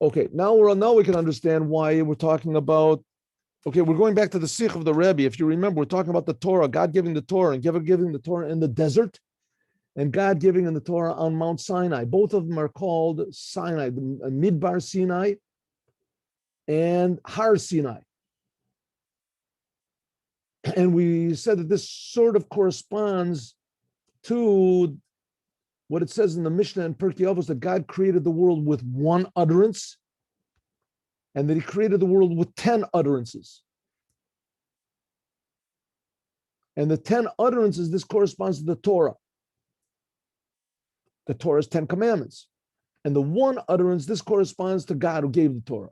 Okay, now we can understand why we're talking about. Okay, we're going back to the Sikh of the Rebbe. If you remember, we're talking about the Torah, God giving the Torah, and giving the Torah in the desert, and God giving in the Torah on Mount Sinai. Both of them are called Sinai, the Midbar Sinai and Har Sinai. And we said that this sort of corresponds to what it says in the Mishnah and Pirkei Avos, that God created the world with one utterance, and that he created the world with 10 utterances. And the 10 utterances, this corresponds to the Torah. The Torah's 10 commandments. And the one utterance, this corresponds to God who gave the Torah.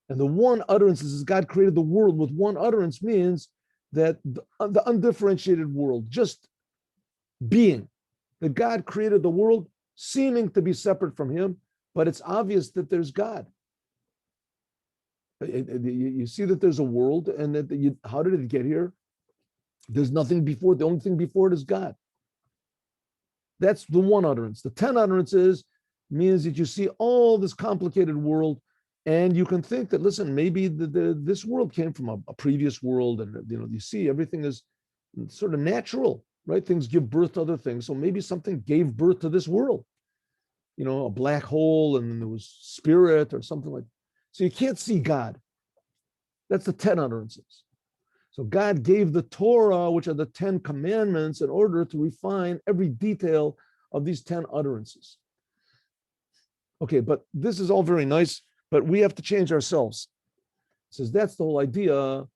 And the one utterance is God created the world with one utterance, means that the undifferentiated world, just being, that God created the world seeming to be separate from him, but it's obvious that there's God. You see that there's a world, and that how did it get here? There's nothing before it. The only thing before it is God. That's the one utterance. The 10 utterances means that you see all this complicated world, and you can think that, listen, maybe this world came from a previous world, and you see everything is sort of natural, right? Things give birth to other things, so maybe something gave birth to this world. A black hole, and there was spirit or something like that. So you can't see God. That's the 10 utterances. So God gave the Torah, which are the 10 commandments, in order to refine every detail of these 10 utterances. Okay, but this is all very nice, but we have to change ourselves. It says that's the whole idea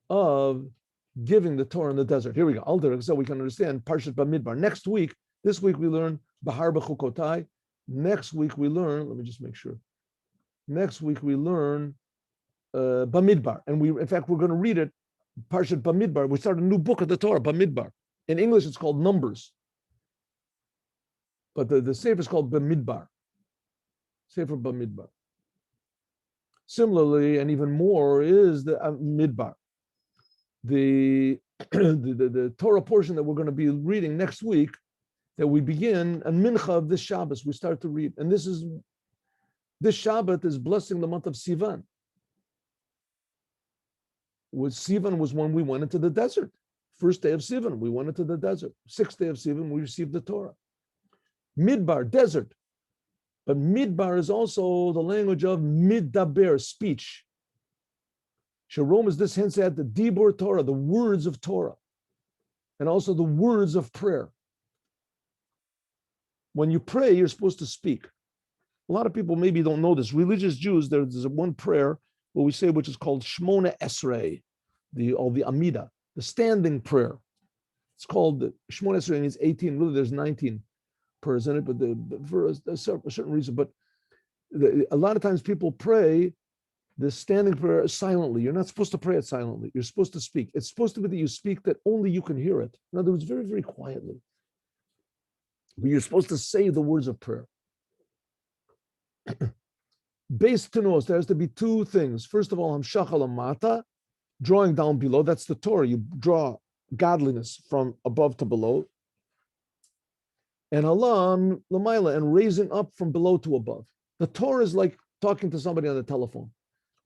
of giving the Torah in the desert. Here we go. I'll so we can understand Parshat Bamidbar. This week we learn Bahar B'chukotai. Next week we learn, let me just make sure. Next week we learn Bamidbar. And we're going to read it, Parshat Bamidbar. We start a new book of the Torah, Bamidbar. In English, it's called Numbers. But the Sefer is called Bamidbar. Sefer Bamidbar. Similarly, and even more, is the Midbar. The Torah portion that we're going to be reading next week, that we begin on Mincha of this Shabbos, we start to read. And this Shabbat is blessing the month of Sivan. Sivan was when we went into the desert. First day of Sivan, we went into the desert. Sixth day of Sivan, we received the Torah. Midbar, desert. But Midbar is also the language of Middaber, speech. Shalom is this hints at the Dibur Torah, the words of Torah, and also the words of prayer. When you pray, you're supposed to speak. A lot of people maybe don't know this. Religious Jews, there's one prayer what we say, which is called Shmona Esrei, the Amida, the standing prayer. It's called Shmona Esrei, means 18. Really, there's 19 prayers in it, but for a certain reason. But a lot of times people pray the standing prayer silently. You're not supposed to pray it silently. You're supposed to speak. It's supposed to be that you speak that only you can hear it. In other words, very, very quietly. But you're supposed to say the words of prayer. Based to know, there has to be two things. First of all, hamshachal amata, drawing down below. That's the Torah. You draw godliness from above to below. And halam lamaila, and raising up from below to above. The Torah is like talking to somebody on the telephone,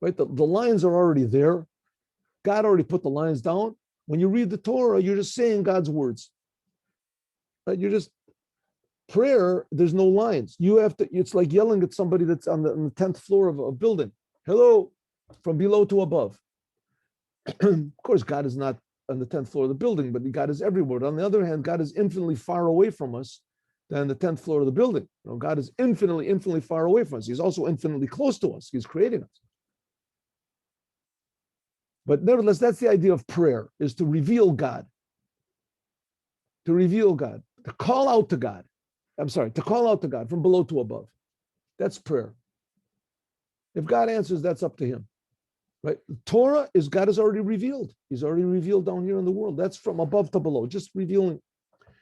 right? The lines are already there. God already put the lines down. When you read the Torah, you're just saying God's words. Right? You're just prayer. There's no lines. You have to. It's like yelling at somebody that's on the 10th floor of a building. Hello, from below to above. Of course, God is not on the 10th floor of the building, but God is everywhere. On the other hand, God is infinitely far away from us than the 10th floor of the building. God is infinitely, infinitely far away from us. He's also infinitely close to us. He's creating us. But nevertheless, that's the idea of prayer, is to reveal God. To reveal God. To call out to God. To call out to God from below to above. That's prayer. If God answers, that's up to him. Right? Torah is God has already revealed. He's already revealed down here in the world. That's from above to below, just revealing.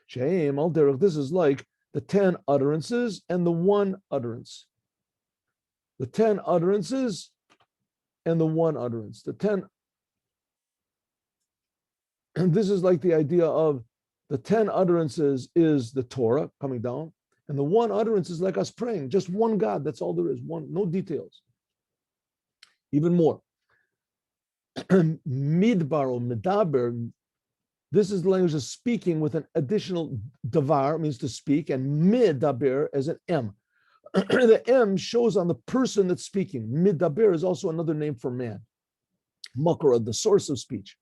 She'em al derech. This is like the 10 utterances and the one utterance. The 10 utterances and the one utterance. The 10. And this is like the idea of the 10 utterances is the Torah coming down, And the one utterance is like us praying, just one God. That's all there is. One, no details. Even more. Midbar or medaber, this is the language of speaking with an additional davar, means to speak, and midaber as an M. The M shows on the person that's speaking. Midaber is also another name for man. Makara, the source of speech.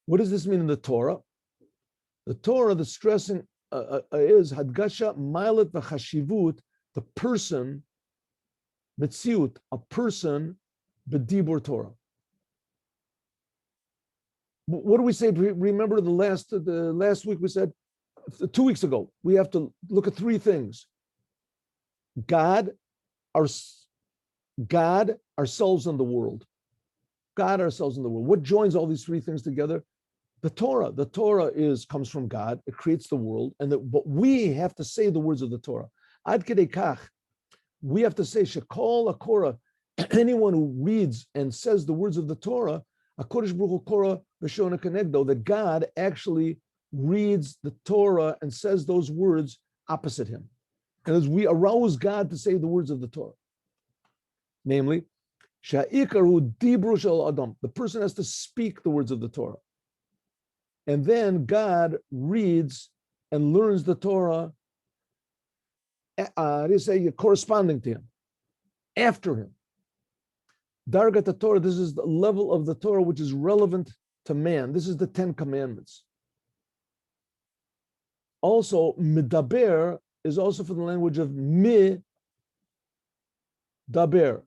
What does this mean in the Torah? The Torah, the stressing is hadgasha mailet v'chashivut, the person, metziut, a person, b'dibur Torah. What do we say? Remember the last week we said, 2 weeks ago, we have to look at three things. God, ourselves, and the world. God, ourselves, and the world. What joins all these three things together? The Torah. The Torah comes from God. It creates the world, but we have to say the words of the Torah. Ad kedei kach, we have to say shekol akora. Anyone who reads and says the words of the Torah, HaKadosh Baruch Hu Korah B'Shona Kenegdo, that God actually reads the Torah and says those words opposite him. And as we arouse God to say the words of the Torah, namely, Sha'ikaru Dibru Shel Adam, the person has to speak the words of the Torah. And then God reads and learns the Torah, corresponding to him, after him. Dargat the Torah, this is the level of the Torah which is relevant to man. This is the 10 Commandments. Also, Midaber is also from the language of Mi Daber,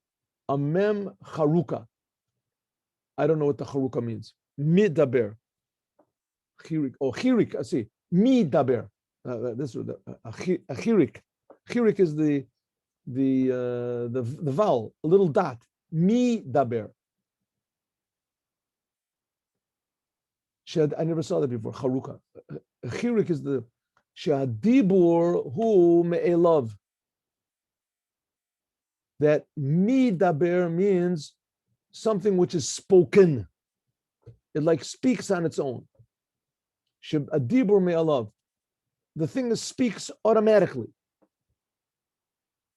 a mem charuka. I don't know what the charuka means. Mi Daber. Chirik, I see. Mi Daber. This is a chirik. Chirik is the vowel, a little dot. Mi daber. I never saw that before. Charuka. Chirik is the shadibur hu me'elav. That mi daber means something which is spoken. It like speaks on its own. Shadibur me'elav. The thing that speaks automatically.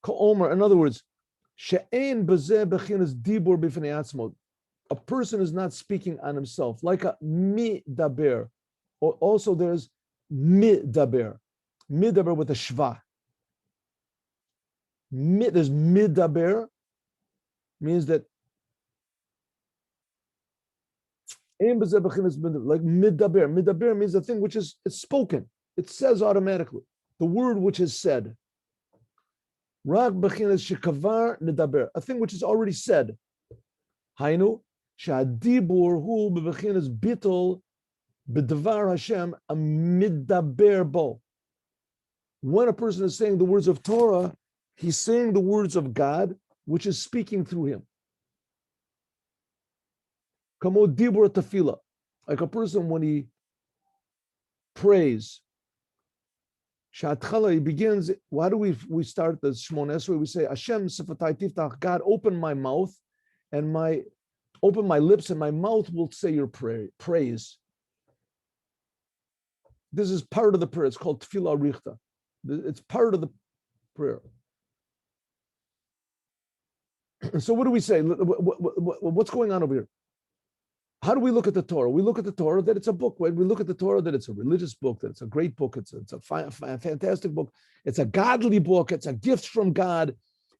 Ka'omer, in other words, a person is not speaking on himself, like a midaber. Or also there's midaber. Midaber with a shva. There's midaber, means that like midaber. Midaber means a thing which is it's spoken. It says automatically. The word which is said. A thing which is already said. Hainu, shadibur hu bebechinas bitol bedvar Hashem amidaber bo. When a person is saying the words of Torah, he's saying the words of God, which is speaking through him. Kamo dibur tefillah, like a person when he prays. Shatchala, he begins. Why do we start the Shmon Esrei? We say, Hashem Sifatai Tiftach, God, open my mouth and open my lips, and my mouth will say your praise. This is part of the prayer. It's called Tefillah Richta. It's part of the prayer. So what do we say? What's going on over here? How do we look at the Torah? We look at the Torah that it's a book. We look at the Torah that it's a religious book, that it's a great book, it's a fantastic book, it's a godly book, it's a gift from God,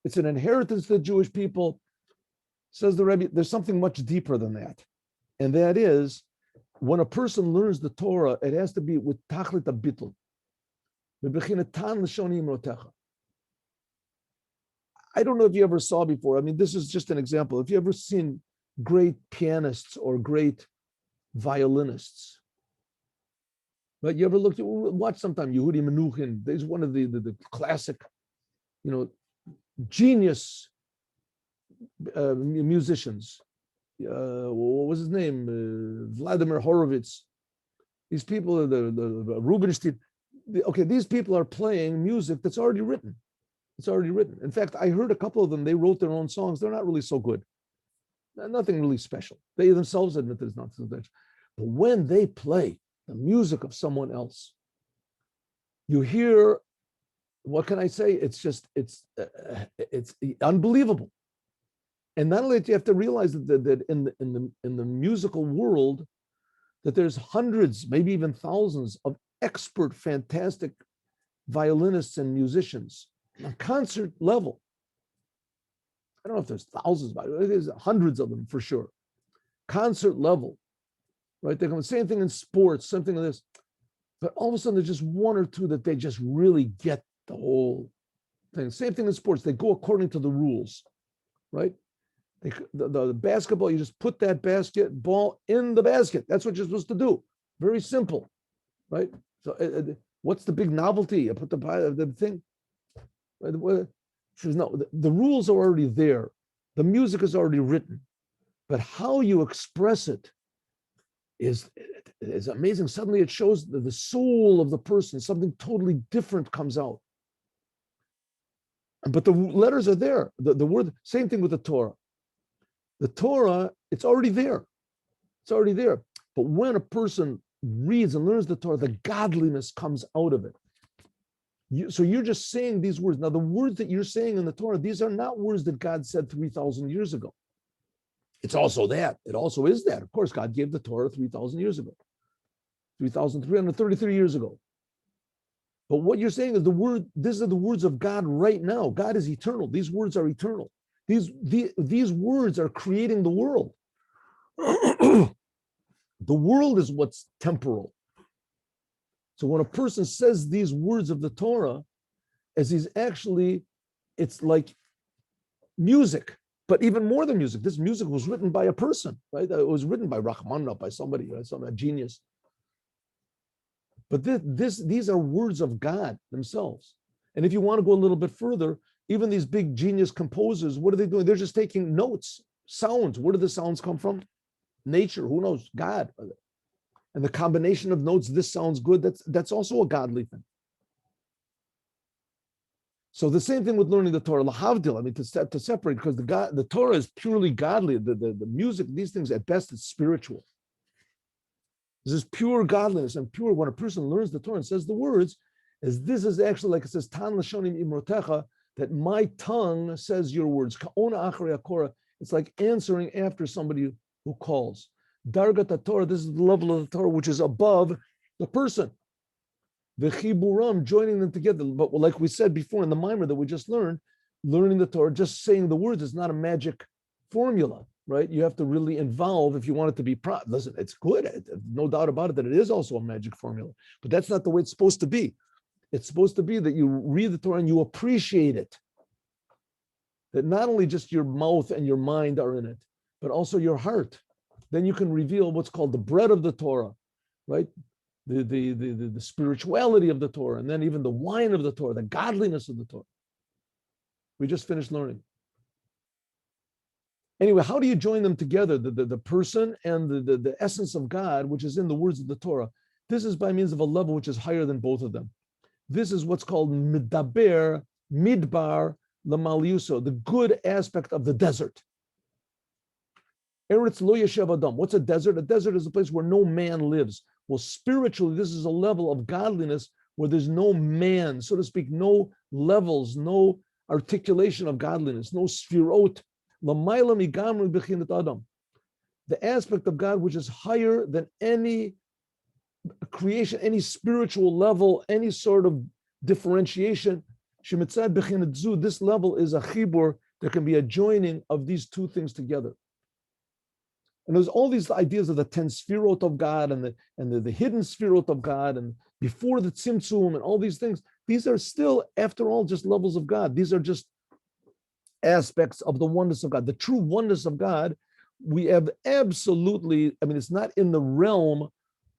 it's an inheritance to the Jewish people. Says the Rebbe, there's something much deeper than that. And that is, when a person learns the Torah, it has to be with tachlit habitl. I don't know if you ever saw before. I mean, this is just an example. If you ever seen great pianists or great violinists, but you ever watch sometime Yehudi Menuhin? He's one of the classic, genius musicians. What was his name? Vladimir Horowitz. These people, the Rubinstein. These people are playing music that's already written. It's already written. In fact, I heard a couple of them. They wrote their own songs. They're not really so good. Nothing really special. They themselves admit there's nothing special. But when they play the music of someone else, you hear what can I say? It's unbelievable. And not only do you have to realize that in the musical world, that there's hundreds, maybe even thousands of expert, fantastic violinists and musicians on concert level. I don't know if there's thousands, but there's hundreds of them for sure. Concert level, right? They're going the same thing in sports, something like this. But all of a sudden, there's just one or two that they just really get the whole thing. Same thing in sports. They go according to the rules, right? The basketball, you just put that basketball in the basket. That's what you're supposed to do. Very simple, right? So what's the big novelty? You put the thing. She says, no, the rules are already there. The music is already written. But how you express it is amazing. Suddenly it shows the soul of the person. Something totally different comes out. But the letters are there. The word, same thing with the Torah. The Torah, it's already there. It's already there. But when a person reads and learns the Torah, the godliness comes out of it. So you're just saying these words. Now, the words that you're saying in the Torah, these are not words that God said 3,000 years ago. It's also that. It also is that. Of course, God gave the Torah 3,000 years ago, 3,333 years ago. But what you're saying is these are the words of God right now. God is eternal. These words are eternal. These words are creating the world. The world is what's temporal. So when a person says these words of the Torah, it's like music, but even more than music. This music was written by a person, right? It was written by Rachmaninoff, by somebody, right? A genius. But these are words of God themselves. And if you want to go a little bit further, even these big genius composers, what are they doing? They're just taking notes, sounds. Where do the sounds come from? Nature, who knows? God. And the combination of notes, this sounds good, that's also a godly thing. So the same thing with learning the Torah, lahavdil, I mean, to separate, because the Torah is purely godly. The music, these things, at best, it's spiritual. This is pure godliness and pure. When a person learns the Torah and says the words, this is actually like it says, Tan lashonim imrotecha, that my tongue says your words. Ka'ona achrei hakora. It's like answering after somebody who calls. Dargat Torah, this is the level of the Torah which is above the person. The chiburam, joining them together. But like we said before in the mimer that we just learned, learning the Torah, just saying the words is not a magic formula, right? You have to really involve if you want it to be. Listen, it's good, no doubt about it, that it is also a magic formula. But that's not the way it's supposed to be. It's supposed to be that you read the Torah and you appreciate it. That not only just your mouth and your mind are in it, but also your heart. Then you can reveal what's called the bread of the Torah, right? The spirituality of the Torah, and then even the wine of the Torah, the godliness of the Torah. We just finished learning. Anyway, how do you join them together? The person and the essence of God, which is in the words of the Torah. This is by means of a level which is higher than both of them. This is what's called midbar lamaliuso, the good aspect of the desert. Eretz lo yeshev adam. What's a desert? A desert is a place where no man lives. Well, spiritually, this is a level of godliness where there's no man, so to speak, no levels, no articulation of godliness, no sfirot. The aspect of God which is higher than any creation, any spiritual level, any sort of differentiation. This level is a chibur. There can be a joining of these two things together. And there's all these ideas of the 10 sfirot of God and the hidden sfirot of God and before the tzimtzum and all these things. These are still, after all, just levels of God. These are just aspects of the oneness of God. The true oneness of God, we have absolutely, I mean, it's not in the realm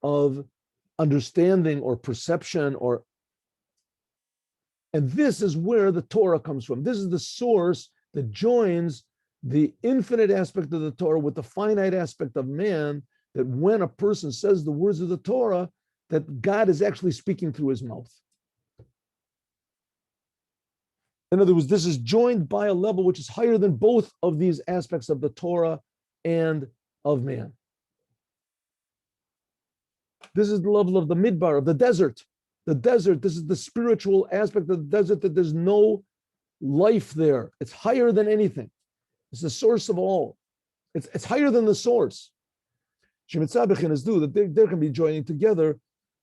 of understanding or perception and this is where the Torah comes from. This is the source that joins the infinite aspect of the Torah with the finite aspect of man, that when a person says the words of the Torah, that God is actually speaking through his mouth. In other words, this is joined by a level which is higher than both of these aspects of the Torah and of man. This is the level of the midbar, of the desert. The desert, this is the spiritual aspect of the desert, that there's no life there. It's higher than anything. It's the source of all. It's higher than the source. Shemitzabichin is due that they can be joining together.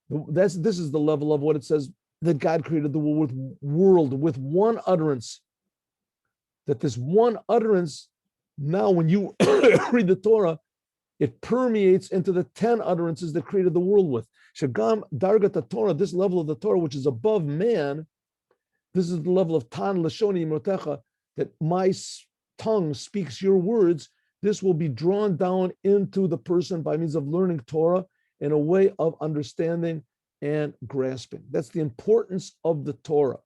This is the level of what it says that God created the world with one utterance. That this one utterance, now when you read the Torah, it permeates into the 10 utterances that created the world with. Shagam Dargat Torah, this level of the Torah, which is above man, this is the level of Tan Lashoni Motecha, that my tongue speaks your words. This will be drawn down into the person by means of learning Torah in a way of understanding and grasping. That's the importance of the Torah.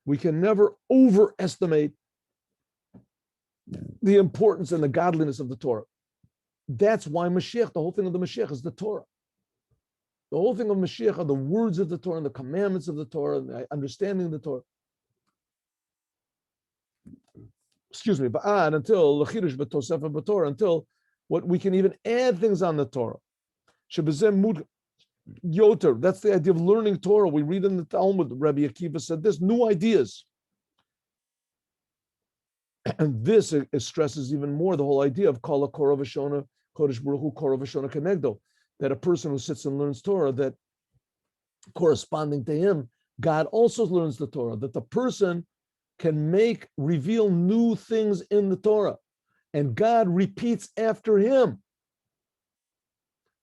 We can never overestimate the importance and the godliness of the Torah. That's why Mashiach, the whole thing of the Mashiach is the Torah. The whole thing of Mashiach are the words of the Torah and the commandments of the Torah and the understanding of the Torah. Excuse me, but until L'chidush b'Tosefah b'Torah, until what we can even add things on the Torah. Shebezem mud yoter. That's the idea of learning Torah. We read in the Talmud, Rabbi Akiva said this, new ideas. And this it stresses even more the whole idea of Kala Korah V'Shona, Kodesh Baruch Hu Korah V'Shona Kenegdo, that a person who sits and learns Torah, that corresponding to him, God also learns the Torah, that the person can reveal new things in the Torah, and God repeats after him.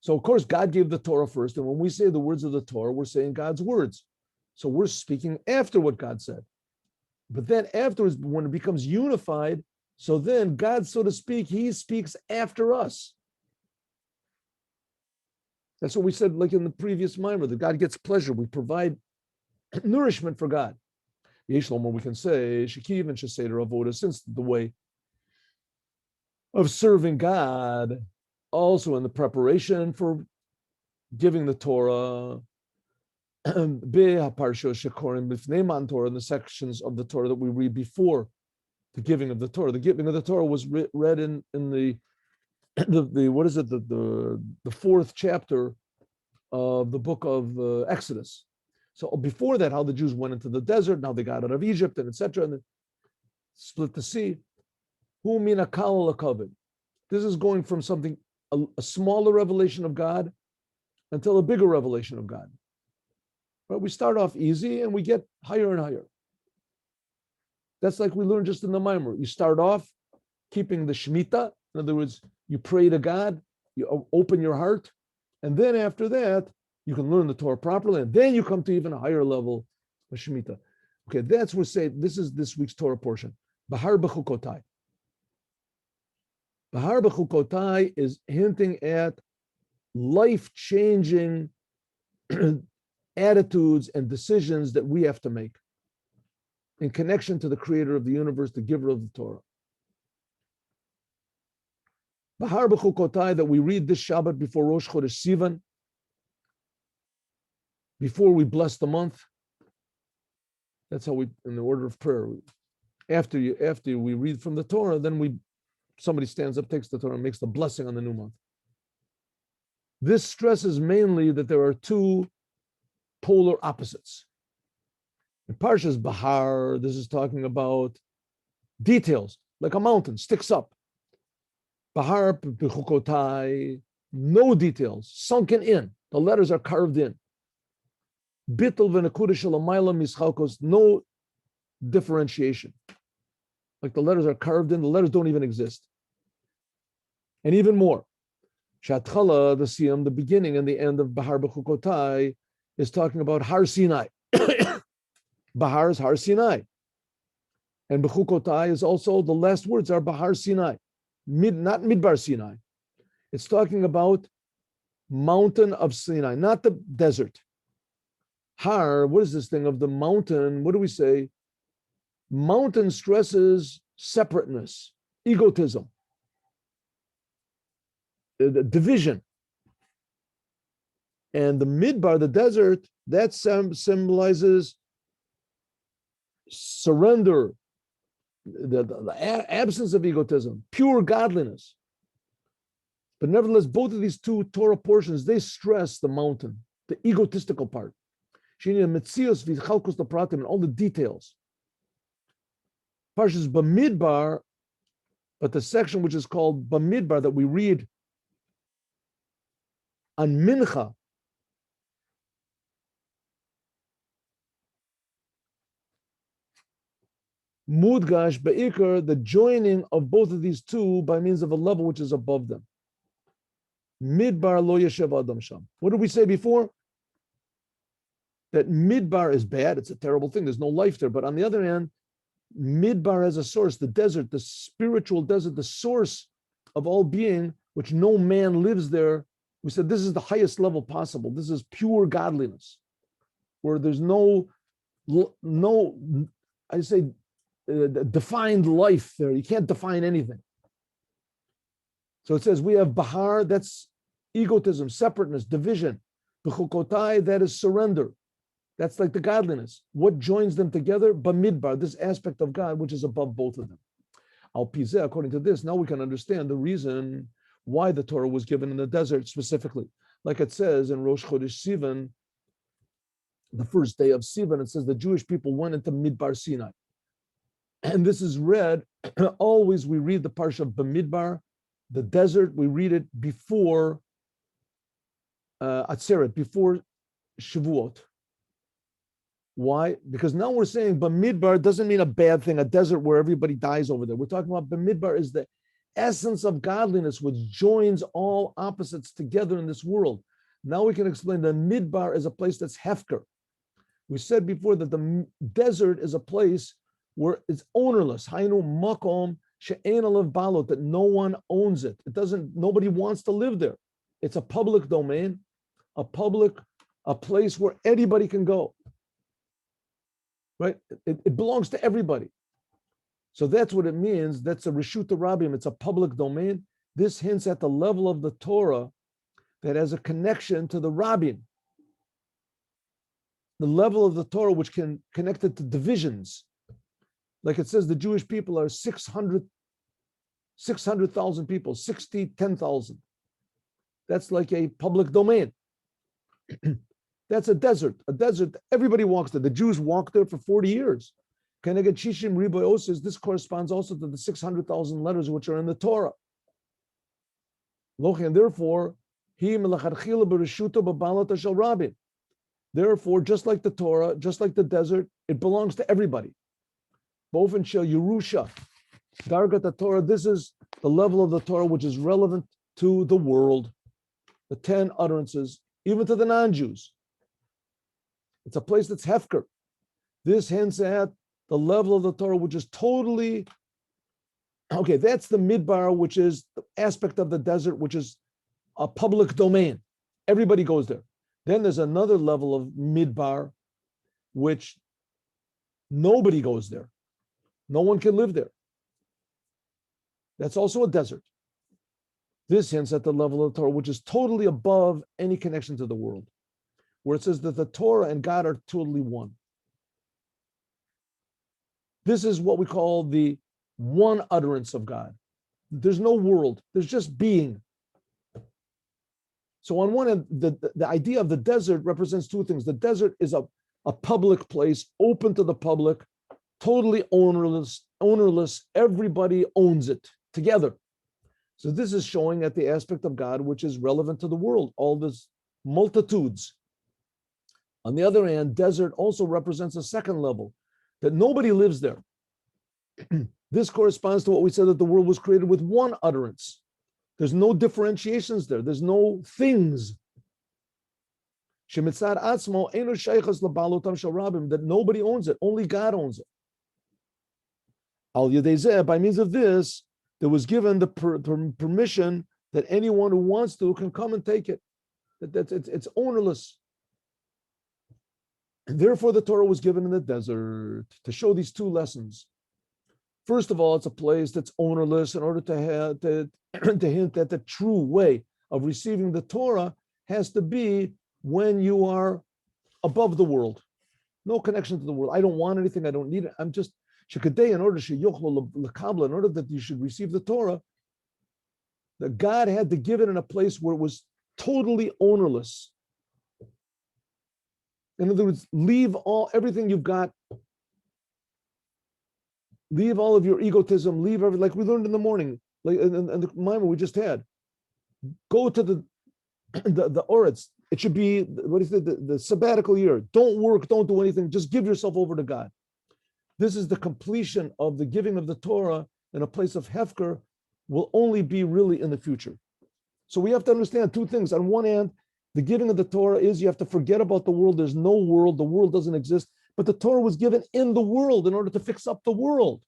So of course, God gave the Torah first, and when we say the words of the Torah, we're saying God's words. So we're speaking after what God said. But then afterwards, when it becomes unified, so then God, so to speak, he speaks after us. That's what we said, like in the previous mimer, that God gets pleasure. We provide nourishment for God. Yeshlomo, we can say, Shekiv and Sheseder Avoda, since the way of serving God, also in the preparation for giving the Torah, in the sections of the Torah that we read before the giving of the Torah. The giving of the Torah was read in the what is it, the fourth chapter of the book of Exodus. So before that, how the Jews went into the desert, now they got out of Egypt, and etc., and then split the sea. This is going from something, a smaller revelation of God until a bigger revelation of God. Right? We start off easy and we get higher and higher. That's like we learned just in the Maimer. You start off keeping the Shemitah. In other words, you pray to God, you open your heart, and then after that, you can learn the Torah properly, and then you come to even a higher level of Shemitah. Okay, that's what we say. This is this week's Torah portion. Bahar B'chukotai. Bahar B'chukotai is hinting at life-changing attitudes and decisions that we have to make in connection to the creator of the universe, the giver of the Torah. Bahar B'chukotai, that we read this Shabbat before Rosh Chodesh Sivan, before we bless the month. That's how we, in the order of prayer. After we read from the Torah, then somebody stands up, takes the Torah, and makes the blessing on the new month. This stresses mainly that there are two polar opposites. In Parshas Bahar, this is talking about details, like a mountain sticks up. Bahar B'chukotai, no details, sunken in. The letters are carved in. Bittul v'nekuda shalamayla mischalkos, no differentiation. Like the letters are carved in, the letters don't even exist. And even more, Shatchala, the Siyam, the beginning and the end of Bahar B'chukotai, is talking about Har Sinai. Bahar is Har Sinai. And B'chukotai is also, the last words are Bahar Sinai, not Midbar Sinai. It's talking about mountain of Sinai, not the desert. Har, what is this thing of the mountain? What do we say? Mountain stresses separateness, egotism, the division. And the midbar, the desert, that symbolizes surrender, the absence of egotism, pure godliness. But nevertheless, both of these two Torah portions, they stress the mountain, the egotistical part. And all the details. Parshas Bamidbar, but the section which is called Bamidbar that we read on Mincha, Mudgash Be'ikr, the joining of both of these two by means of a level which is above them. Midbar lo yeshev adam sham. What did we say before? That Midbar is bad, it's a terrible thing, there's no life there. But on the other hand, Midbar as a source, the desert, the spiritual desert, the source of all being, which no man lives there. We said this is the highest level possible. This is pure godliness, where there's no defined life there. You can't define anything. So it says we have Bahar, that's egotism, separateness, division. B'chukotai, that is surrender. That's like the godliness. What joins them together? Bamidbar, this aspect of God, which is above both of them. Al Pizeh, according to this, now we can understand the reason why the Torah was given in the desert specifically. Like it says in Rosh Chodesh Sivan, the first day of Sivan, it says the Jewish people went into Midbar Sinai. And this is read, always we read the parsha of Bamidbar, the desert, we read it before Atzeret, before Shavuot. Why? Because now we're saying Bamidbar doesn't mean a bad thing, a desert where everybody dies over there. We're talking about Bamidbar is the essence of godliness, which joins all opposites together in this world. Now we can explain that Midbar is a place that's hefker. We said before that the desert is a place where it's ownerless. Hainu makom she'ein alav balot, that no one owns it. Nobody wants to live there. It's a public domain, a place where anybody can go. Right? It belongs to everybody. So that's what it means. That's a Reshut Rabim. It's a public domain. This hints at the level of the Torah that has a connection to the Rabim. The level of the Torah which can connect it to divisions. Like it says, the Jewish people are 600,000 people, 10,000. That's like a public domain. That's a desert. A desert, everybody walks there. The Jews walked there for 40 years. Keneged Shishim Riboy Oses, this corresponds also to the 600,000 letters which are in the Torah. And therefore, therefore, just like the Torah, just like the desert, it belongs to everybody. Bofen Shel Yerusha, Dargat Torah, this is the level of the Torah which is relevant to the world. The 10 utterances, even to the non-Jews. It's a place that's hefker. This hints at the level of the Torah, which is totally, okay, that's the midbar, which is the aspect of the desert, which is a public domain. Everybody goes there. Then there's another level of midbar, which nobody goes there. No one can live there. That's also a desert. This hints at the level of the Torah, which is totally above any connection to the world, where it says that the Torah and God are totally one. This is what we call the one utterance of God. There's no world. There's just being. So on one end, the idea of the desert represents two things. The desert is a public place, open to the public, totally ownerless. Everybody owns it together. So this is showing at the aspect of God which is relevant to the world, all these multitudes. On the other hand, desert also represents a second level, that nobody lives there. This corresponds to what we said, that the world was created with one utterance. There's no differentiations there. There's no things. That nobody owns it. Only God owns it. By means of this, there was given the permission that anyone who wants to can come and take it. It's ownerless. And therefore, the Torah was given in the desert to show these two lessons. First of all, it's a place that's ownerless in order to hint that the true way of receiving the Torah has to be when you are above the world. No connection to the world. I don't want anything. I don't need it. I'm just shekadei, in order that you should receive the Torah, that God had to give it in a place where it was totally ownerless. In other words, leave everything you've got. Leave all of your egotism. Leave everything, like we learned in the morning, like in the Maimon we just had. Go to the Oretz. It should be, what is it, the sabbatical year. Don't work, don't do anything. Just give yourself over to God. This is the completion of the giving of the Torah in a place of Hefker, will only be really in the future. So we have to understand two things. On one hand, the giving of the Torah is you have to forget about the world. There's no world. The world doesn't exist. But the Torah was given in the world in order to fix up the world.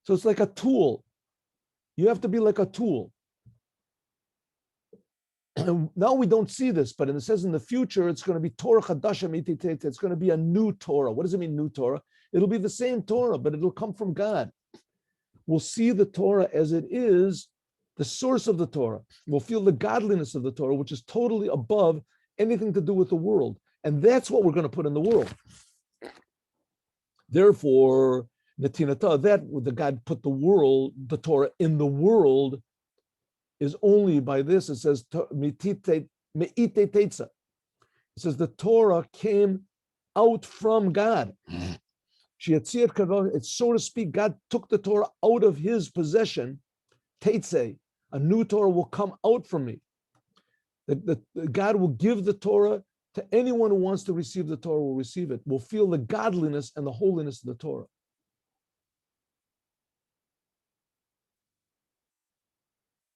So it's like a tool. You have to be like a tool. And now we don't see this, but it says in the future, it's going to be Torah Chadasha Mititete. It's going to be a new Torah. What does it mean, new Torah? It'll be the same Torah, but it'll come from God. We'll see the Torah as it is, the source of the Torah. We'll feel the godliness of the Torah, which is totally above anything to do with the world. And that's what we're going to put in the world. Therefore, Natinata, that the God put the Torah in the world, is only by this. It says, it says the Torah came out from God. It's, so to speak, God took the Torah out of his possession. Teitze, a new Torah will come out from me. God will give the Torah to anyone who wants to receive the Torah, will receive it, will feel the godliness and the holiness of the Torah.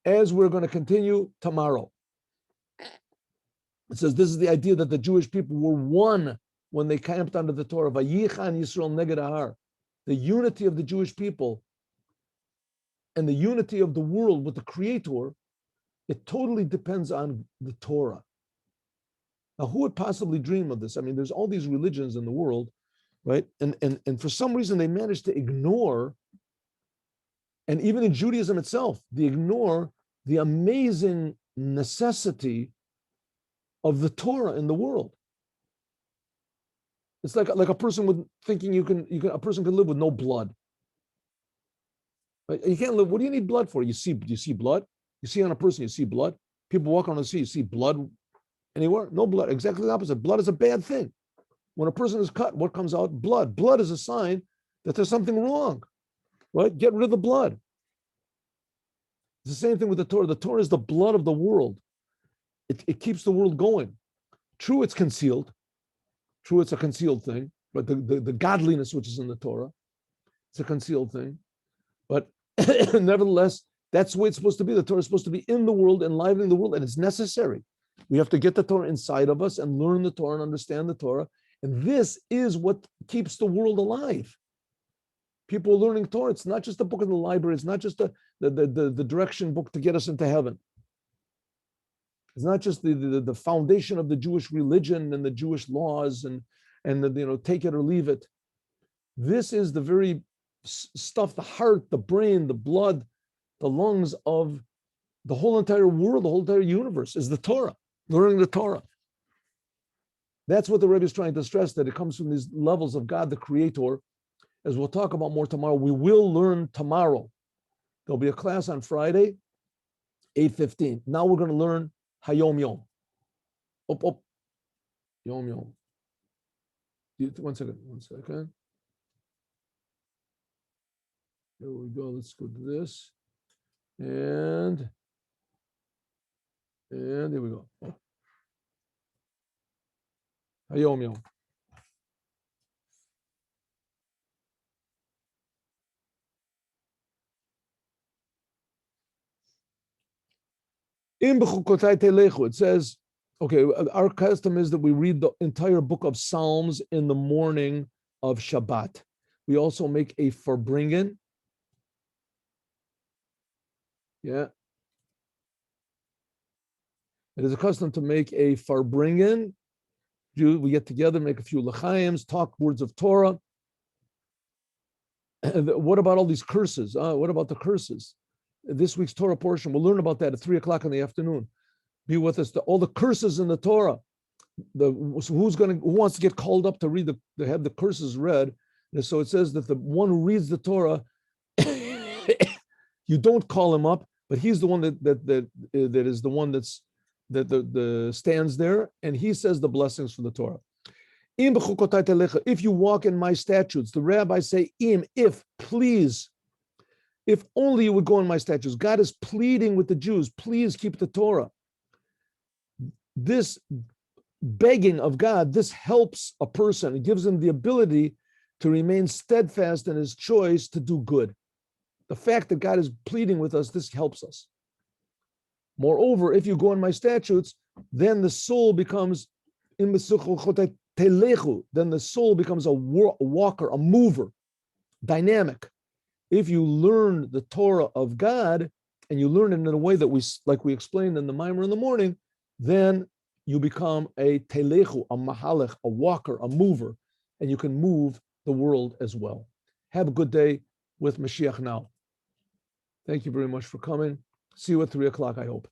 As we're going to continue tomorrow. It says this is the idea that the Jewish people were one when they camped under the Torah. Vayichan Yisrael neged ahar. The unity of the Jewish people and the unity of the world with the Creator, it totally depends on the Torah. Now, who would possibly dream of this? I mean, there's all these religions in the world, right? And for some reason they managed to ignore, and even in Judaism itself, they ignore the amazing necessity of the Torah in the world. It's like a person with thinking a person can live with no blood. Right? You can't live. What do you need blood for? You see blood. You see on a person, you see blood. People walk on the sea, you see blood anywhere? No blood. Exactly the opposite. Blood is a bad thing. When a person is cut, what comes out? Blood. Blood is a sign that there's something wrong. Right? Get rid of the blood. It's the same thing with the Torah. The Torah is the blood of the world. It keeps the world going. True, it's concealed. True, it's a concealed thing. But the godliness which is in the Torah, it's a concealed thing. But nevertheless, that's the way it's supposed to be. The Torah is supposed to be in the world, enlivening the world, and it's necessary. We have to get the Torah inside of us and learn the Torah and understand the Torah. And this is what keeps the world alive. People are learning Torah. It's not just a book in the library. It's not just the direction book to get us into heaven. It's not just the foundation of the Jewish religion and the Jewish laws and take it or leave it. This is the very stuff, the heart, the brain, the blood, the lungs of the whole entire world, the whole entire universe is the Torah, learning the Torah. That's what the Rebbe is trying to stress, that it comes from these levels of God, the Creator. As we'll talk about more tomorrow, we will learn tomorrow. There'll be a class on Friday, 8:15. Now we're going to learn Hayom Yom. Up. Yom Yom. One second. Here we go. Let's go to this. And here we go. Hayom Yom. It says, okay, our custom is that we read the entire book of Psalms in the morning of Shabbat. We also make a farbringen. Yeah. It is a custom to make a farbringen. We get together, make a few l'chaims, talk words of Torah. What about all these curses? What about the curses? This week's Torah portion, we'll learn about that at 3:00 in the afternoon. Be with us. All the curses in the Torah. Who wants to get called up to read have the curses read? And so it says that the one who reads the Torah, you don't call him up, but he's the one that is the one that stands there, and he says the blessings from the Torah. If you walk in my statutes, the rabbis say, if, please, if only you would go in my statutes. God is pleading with the Jews, please keep the Torah. This begging of God, this helps a person. It gives him the ability to remain steadfast in his choice to do good. The fact that God is pleading with us, this helps us. Moreover, if you go in my statutes, then the soul becomes then the soul becomes a walker, a mover, dynamic. If you learn the Torah of God and you learn it in a way that we explained in the Mimer in the morning, then you become a telechu, a mahalech, a walker, a mover, and you can move the world as well. Have a good day with Mashiach now. Thank you very much for coming. See you at 3 o'clock, I hope.